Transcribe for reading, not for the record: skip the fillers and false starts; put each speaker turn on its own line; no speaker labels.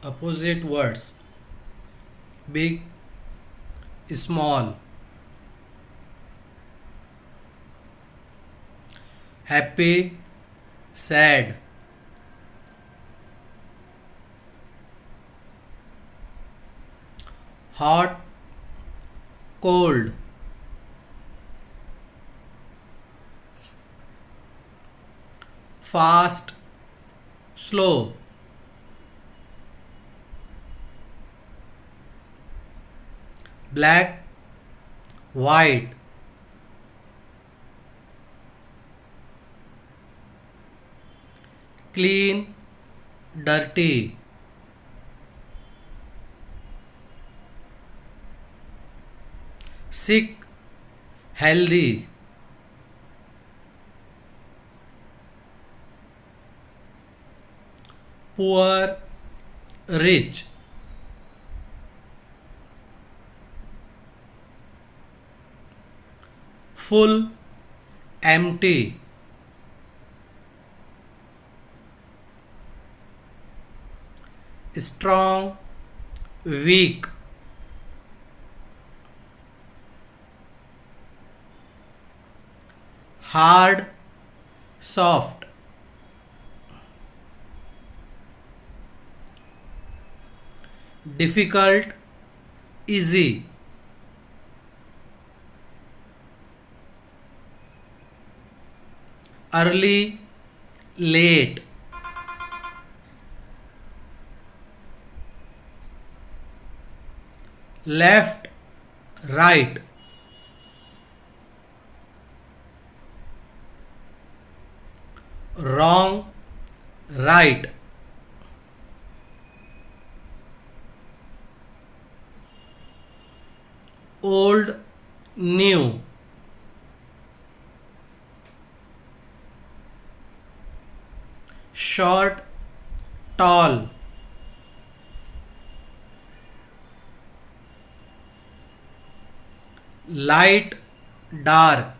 Opposite words: big, small, happy, sad, hot, cold, fast, slow, black, white, clean, dirty, sick, healthy, poor, rich, full, empty, strong, weak, hard, soft, difficult, easy, early, late, left, right, wrong, right, old, new, short, tall, light, dark,